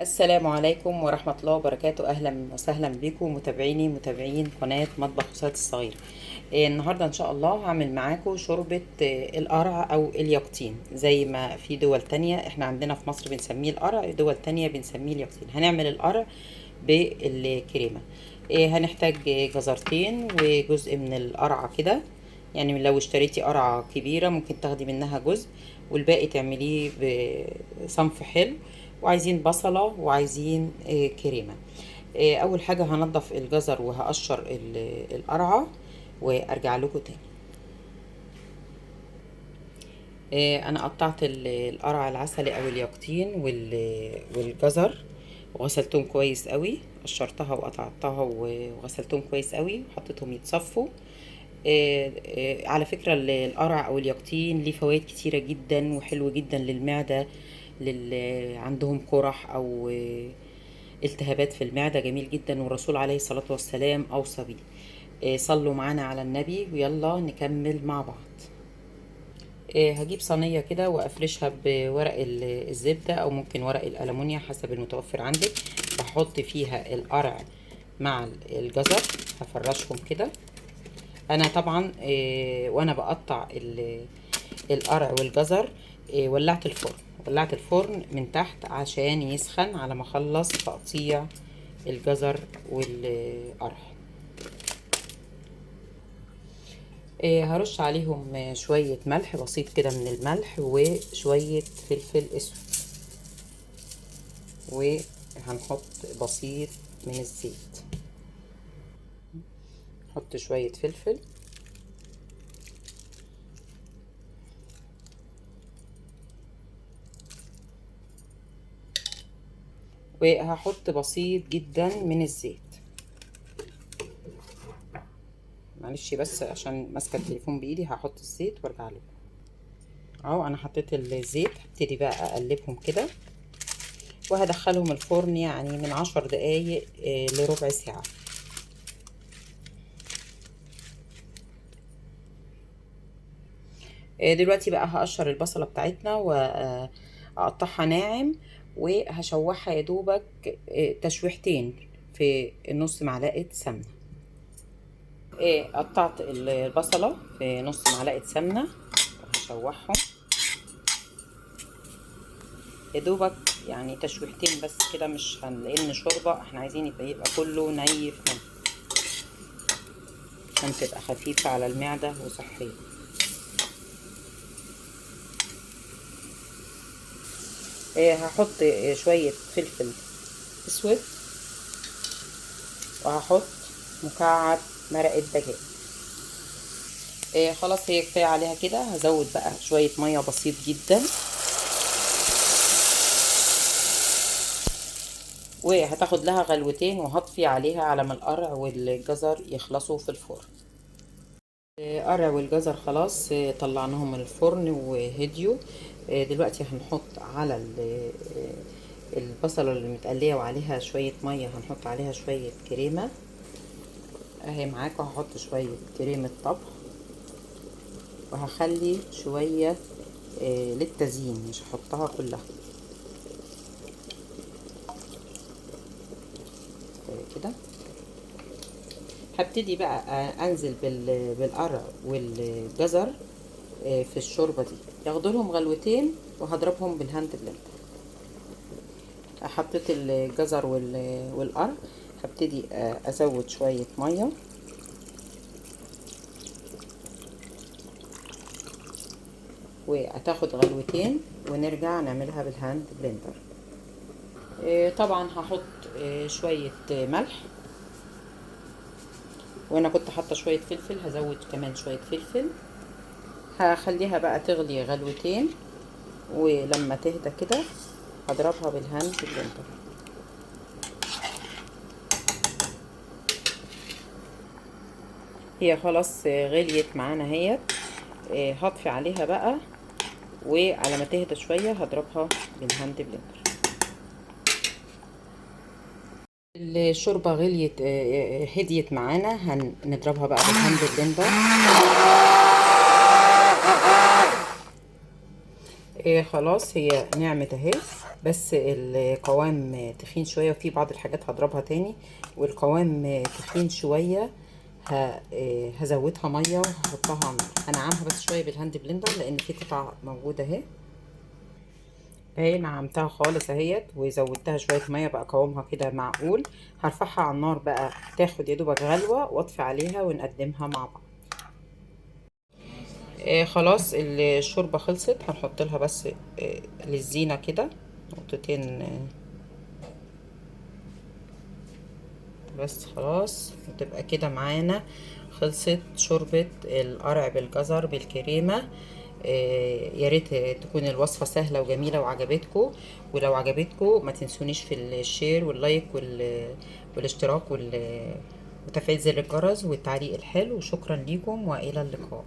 السلام عليكم ورحمة الله وبركاته. أهلا وسهلا بكم متابعين قناة مطبخ أسرة الصغير. النهاردة إن شاء الله هعمل معاكم شوربة القرع أو اليقطين. زي ما في دول تانية، احنا عندنا في مصر بنسميه القرع، دول تانية بنسميه اليقطين. هنعمل القرع بالكريمة. هنحتاج جزرتين وجزء من القرعة كده. يعني لو اشتريتي قرعة كبيرة ممكن تاخدي منها جزء والباقي تعمليه بصنف حلو. وعايزين بصلة وعايزين كريمة. اول حاجة هنضف الجزر وهقشر القرعة وارجع لكم تاني. انا قطعت القرع العسلي او اليقطين والجزر وغسلتهم كويس قوي. قشرتها وقطعتها وغسلتهم كويس قوي وحطيتهم يتصفوا. على فكرة القرع او اليقطين ليه فوائد كتيرة جدا وحلو جدا للمعدة. عندهم قرح او التهابات في المعدة، جميل جدا، والرسول عليه الصلاة والسلام اوصى بيه. صلوا معانا على النبي ويلا نكمل مع بعض. هجيب صينية كده وافرشها بورق الزبدة او ممكن ورق الألمونيا حسب المتوفر عندك. بحط فيها القرع مع الجزر، هفرشهم كده. انا طبعا وانا بقطع القرع والجزر ولعت الفرن من تحت عشان يسخن على ما اخلص تقطيع الجزر والقرع. هرش عليهم شوية ملح بسيط كده من الملح وشوية فلفل اسود، وهنحط بسيط من الزيت. نحط شوية فلفل وهحط بسيط جدا من الزيت. معلش بس عشان ماسكه التليفون بايدي هحط الزيت وارجع لكم. اهو انا حطيت الزيت، هبتدي بقى اقلبهم كده وهدخلهم الفرن يعني من 10 دقايق لربع ساعة. دلوقتي بقى هقشر البصلة بتاعتنا واقطعها ناعم وهشوحها يا دوبك تشويحتين في نص معلقة سمنة. قطعت البصلة في نص معلقة سمنة وهشوحهم يا دوبك يعني تشويحتين بس كده، مش لان شوربة احنا عايزين يبقى كله ني عشان تبقى خفيفة على المعدة وصحية. هحط شوية فلفل اسود وهحط مكعب مرقة دجاج. خلاص هي كفاية عليها كده. هزود بقى شوية مية بسيط جدا وهتاخد لها غلوتين وهطفي عليها على ما القرع والجزر يخلصوا في الفرن. القرع والجزر خلاص طلعناهم من الفرن وهديوا. دلوقتي هنحط على البصلة اللي متقلية وعليها شوية مية هنحط عليها شوية كريمة اهي معاكم. هحط شوية كريمة طبخ وهخلي شوية للتزيين، مش هحطها كلها كده. هبتدي بقى انزل بالقرع والجزر في الشوربة دي، ياخدوا لهم غلوتين وهضربهم بالهاند بلندر. حطيت الجزر والقرع، هبتدي ازود شوية مية وهتاخد غلوتين ونرجع نعملها بالهاند بلندر. طبعا هحط شوية ملح، وانا كنت حاطه شويه فلفل، هزود كمان شويه فلفل. هخليها بقى تغلي غلوتين ولما تهدى كده هضربها بالهاند بلندر. هي خلاص غليت معانا اهيت. هطفي عليها بقى وعلى ما تهدى شويه هضربها بالهاند بلندر. الشوربه غليت هديت معانا، هنضربها بقى بالهاند بلندر. خلاص هي نعمت اهي، بس القوام تخين شوية، وفي بعض الحاجات هضربها تاني، والقوام تخين شوية. هزودها مية وهحطها، هنعمها بس شوية بالهاند بلندر لان في قطع موجودة اهي. اهي نعمتها خالص اهيت، وزودتها شوية مية بقى قوامها كده معقول. هرفعها على النار بقى تاخد يا دوبك غلوة، واطفي عليها ونقدمها مع بعض. خلاص الشوربة خلصت، هنحط لها بس للزينة كده نقطتين بس. خلاص وتبقى كده معانا خلصت شوربة القرع بالجزر بالكريمة. يا ريت تكون الوصفة سهلة وجميلة وعجبتكم. ولو عجبتكم ما تنسونيش في الشير واللايك والاشتراك وتفعيل زر الجرس والتعليق الحلو. شكرا ليكم والى اللقاء.